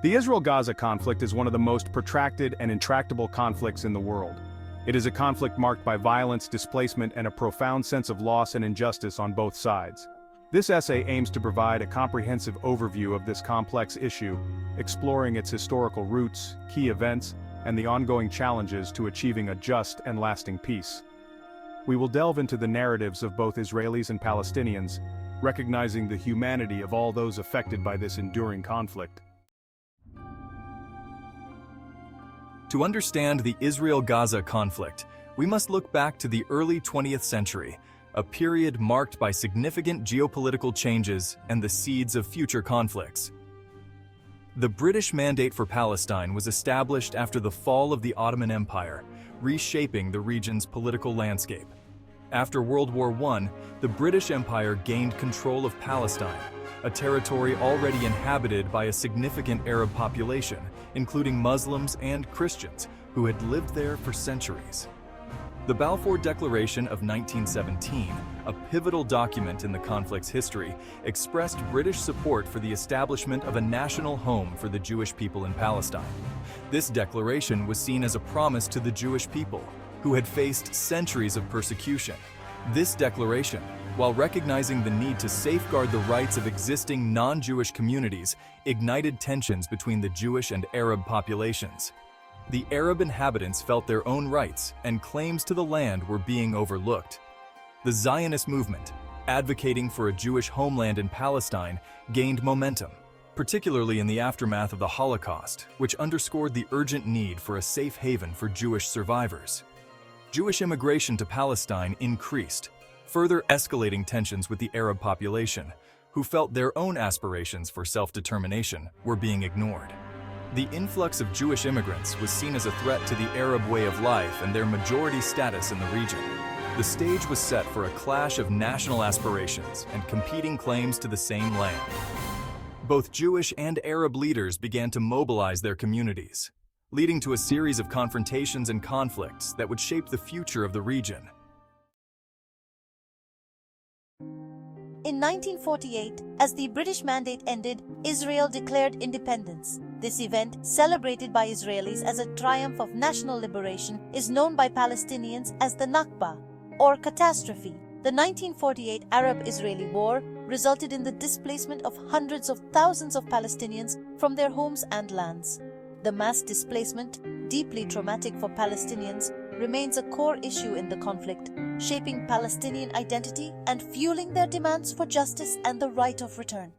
The Israel-Gaza conflict is one of the most protracted and intractable conflicts in the world. It is a conflict marked by violence, displacement, and a profound sense of loss and injustice on both sides. This essay aims to provide a comprehensive overview of this complex issue, exploring its historical roots, key events, and the ongoing challenges to achieving a just and lasting peace. We will delve into the narratives of both Israelis and Palestinians, recognizing the humanity of all those affected by this enduring conflict. To understand the Israel-Gaza conflict, we must look back to the early 20th century, a period marked by significant geopolitical changes and the seeds of future conflicts. The British Mandate for Palestine was established after the fall of the Ottoman Empire, reshaping the region's political landscape. After World War I, the British Empire gained control of Palestine, a territory already inhabited by a significant Arab population, including Muslims and Christians, who had lived there for centuries. The Balfour Declaration of 1917, a pivotal document in the conflict's history, expressed British support for the establishment of a national home for the Jewish people in Palestine. This declaration was seen as a promise to the Jewish people, who had faced centuries of persecution. This declaration, while recognizing the need to safeguard the rights of existing non-Jewish communities, ignited tensions between the Jewish and Arab populations. The Arab inhabitants felt their own rights, and claims to the land were being overlooked. The Zionist movement, advocating for a Jewish homeland in Palestine, gained momentum, particularly in the aftermath of the Holocaust, which underscored the urgent need for a safe haven for Jewish survivors. Jewish immigration to Palestine increased, further escalating tensions with the Arab population, who felt their own aspirations for self-determination were being ignored. The influx of Jewish immigrants was seen as a threat to the Arab way of life and their majority status in the region. The stage was set for a clash of national aspirations and competing claims to the same land. Both Jewish and Arab leaders began to mobilize their communities, leading to a series of confrontations and conflicts that would shape the future of the region. In 1948, as the British Mandate ended, Israel declared independence. This event, celebrated by Israelis as a triumph of national liberation, is known by Palestinians as the Nakba, or catastrophe. The 1948 Arab-Israeli War resulted in the displacement of hundreds of thousands of Palestinians from their homes and lands. The mass displacement, deeply traumatic for Palestinians, remains a core issue in the conflict, shaping Palestinian identity and fueling their demands for justice and the right of return.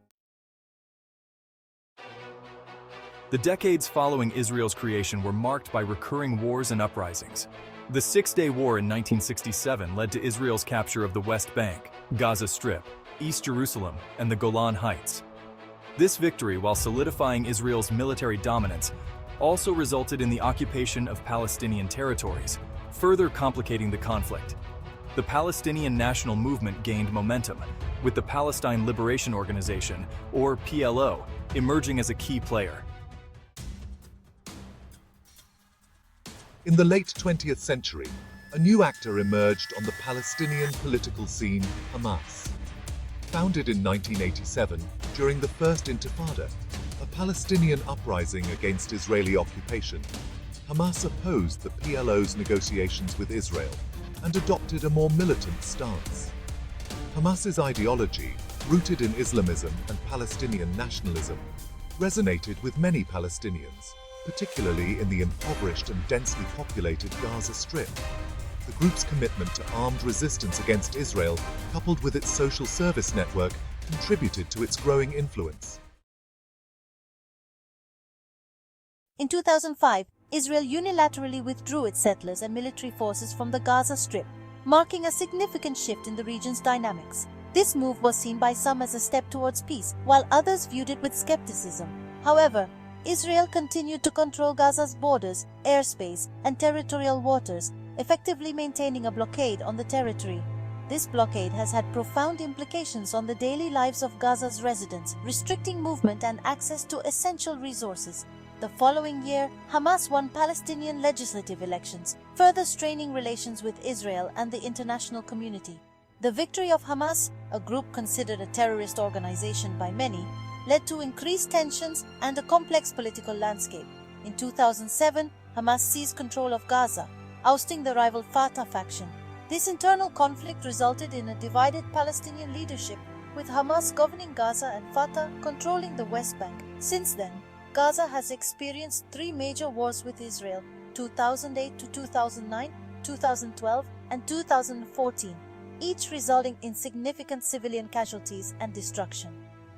The decades following Israel's creation were marked by recurring wars and uprisings. The Six-Day War in 1967 led to Israel's capture of the West Bank, Gaza Strip, East Jerusalem, and the Golan Heights. This victory, while solidifying Israel's military dominance, also resulted in the occupation of Palestinian territories, further complicating the conflict. The Palestinian national movement gained momentum, with the Palestine Liberation Organization, or PLO, emerging as a key player. In the late 20th century, a new actor emerged on the Palestinian political scene, Hamas. Founded in 1987 during the First Intifada, a Palestinian uprising against Israeli occupation, Hamas opposed the PLO's negotiations with Israel and adopted a more militant stance. Hamas's ideology, rooted in Islamism and Palestinian nationalism, resonated with many Palestinians, particularly in the impoverished and densely populated Gaza Strip. The group's commitment to armed resistance against Israel, coupled with its social service network, contributed to its growing influence. In 2005, Israel unilaterally withdrew its settlers and military forces from the Gaza Strip, marking a significant shift in the region's dynamics. This move was seen by some as a step towards peace, while others viewed it with skepticism. However, Israel continued to control Gaza's borders, airspace, and territorial waters, effectively maintaining a blockade on the territory. This blockade has had profound implications on the daily lives of Gaza's residents, restricting movement and access to essential resources. The following year, Hamas won Palestinian legislative elections, further straining relations with Israel and the international community. The victory of Hamas, a group considered a terrorist organization by many, led to increased tensions and a complex political landscape. In 2007, Hamas seized control of Gaza, ousting the rival Fatah faction. This internal conflict resulted in a divided Palestinian leadership, with Hamas governing Gaza and Fatah controlling the West Bank. Since then, Gaza has experienced three major wars with Israel: 2008 to 2009, 2012, and 2014, each resulting in significant civilian casualties and destruction.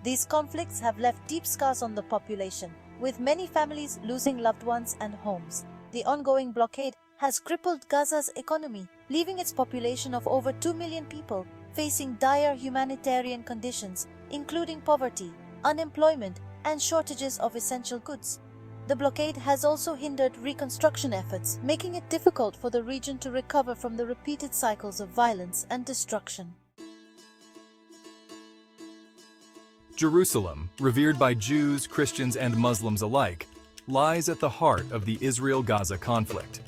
These conflicts have left deep scars on the population, with many families losing loved ones and homes. The ongoing blockade has crippled Gaza's economy, leaving its population of over 2 million people facing dire humanitarian conditions, including poverty, unemployment, and shortages of essential goods. The blockade has also hindered reconstruction efforts, making it difficult for the region to recover from the repeated cycles of violence and destruction. Jerusalem, revered by Jews, Christians, and Muslims alike, lies at the heart of the Israel-Gaza conflict.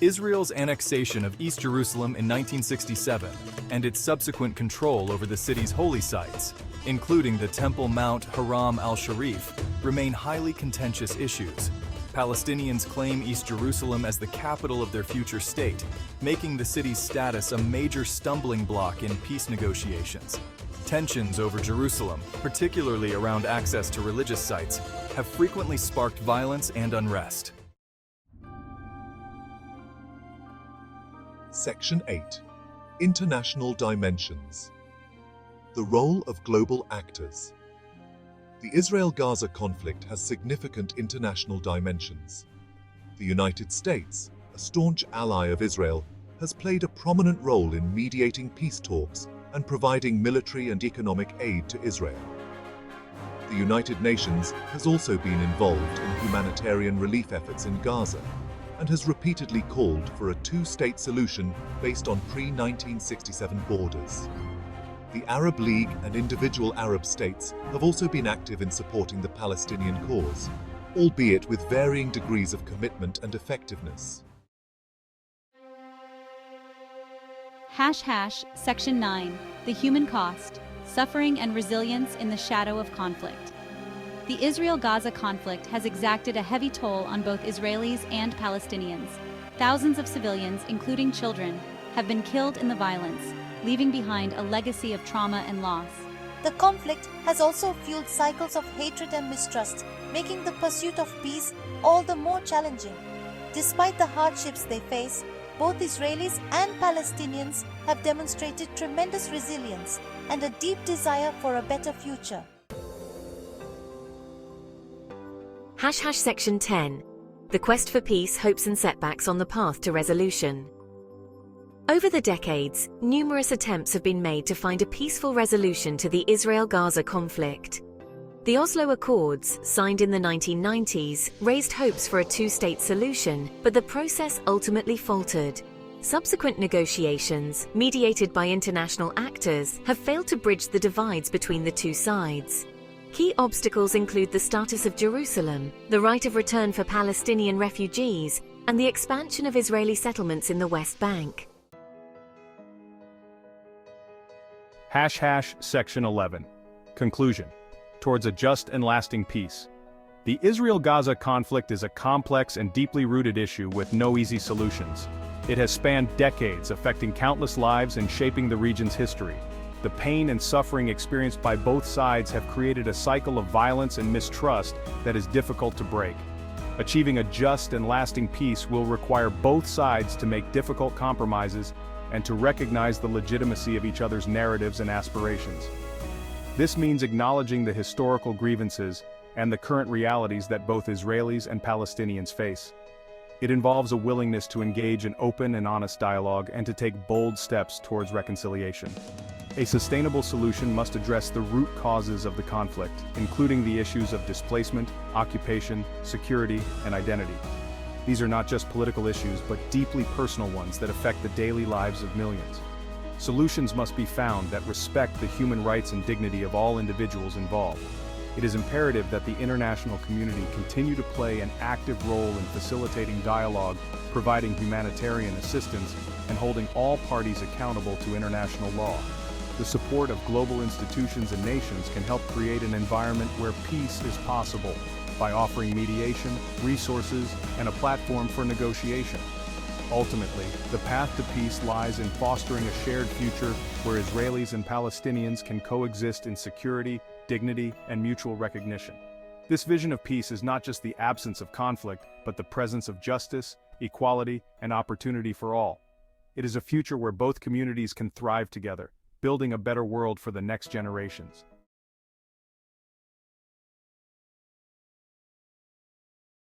Israel's annexation of East Jerusalem in 1967 and its subsequent control over the city's holy sites, including the Temple Mount Haram al-Sharif, remain highly contentious issues. Palestinians claim East Jerusalem as the capital of their future state, making the city's status a major stumbling block in peace negotiations. Tensions over Jerusalem, particularly around access to religious sites, have frequently sparked violence and unrest. Section 8. International Dimensions. The role of global actors. The Israel-Gaza conflict has significant international dimensions. The United States, a staunch ally of Israel, has played a prominent role in mediating peace talks and providing military and economic aid to Israel. The United Nations has also been involved in humanitarian relief efforts in Gaza and has repeatedly called for a two-state solution based on pre-1967 borders. The Arab League and individual Arab states have also been active in supporting the Palestinian cause, albeit with varying degrees of commitment and effectiveness. Section 9. The human cost, suffering and resilience in the shadow of conflict. The Israel-Gaza conflict has exacted a heavy toll on both Israelis and Palestinians. Thousands of civilians, including children, have been killed in the violence, leaving behind a legacy of trauma and loss. The conflict has also fueled cycles of hatred and mistrust, making the pursuit of peace all the more challenging. Despite the hardships they face, both Israelis and Palestinians have demonstrated tremendous resilience and a deep desire for a better future. Section 10. The quest for peace, hopes and setbacks on the path to resolution. Over the decades, numerous attempts have been made to find a peaceful resolution to the Israel-Gaza conflict. The Oslo Accords, signed in the 1990s, raised hopes for a two-state solution, but the process ultimately faltered. Subsequent negotiations, mediated by international actors, have failed to bridge the divides between the two sides. Key obstacles include the status of Jerusalem, the right of return for Palestinian refugees, and the expansion of Israeli settlements in the West Bank. Section 11. Conclusion. Towards a just and lasting peace. The Israel-Gaza conflict is a complex and deeply rooted issue with no easy solutions. It has spanned decades, affecting countless lives and shaping the region's history. The pain and suffering experienced by both sides have created a cycle of violence and mistrust that is difficult to break. Achieving a just and lasting peace will require both sides to make difficult compromises and to recognize the legitimacy of each other's narratives and aspirations. This means acknowledging the historical grievances and the current realities that both Israelis and Palestinians face. It involves a willingness to engage in open and honest dialogue and to take bold steps towards reconciliation. A sustainable solution must address the root causes of the conflict, including the issues of displacement, occupation, security, and identity. These are not just political issues, but deeply personal ones that affect the daily lives of millions. Solutions must be found that respect the human rights and dignity of all individuals involved. It is imperative that the international community continue to play an active role in facilitating dialogue, providing humanitarian assistance, and holding all parties accountable to international law. The support of global institutions and nations can help create an environment where peace is possible by offering mediation, resources, and a platform for negotiation. Ultimately, the path to peace lies in fostering a shared future where Israelis and Palestinians can coexist in security, dignity, and mutual recognition. This vision of peace is not just the absence of conflict, but the presence of justice, equality, and opportunity for all. It is a future where both communities can thrive together, building a better world for the next generations.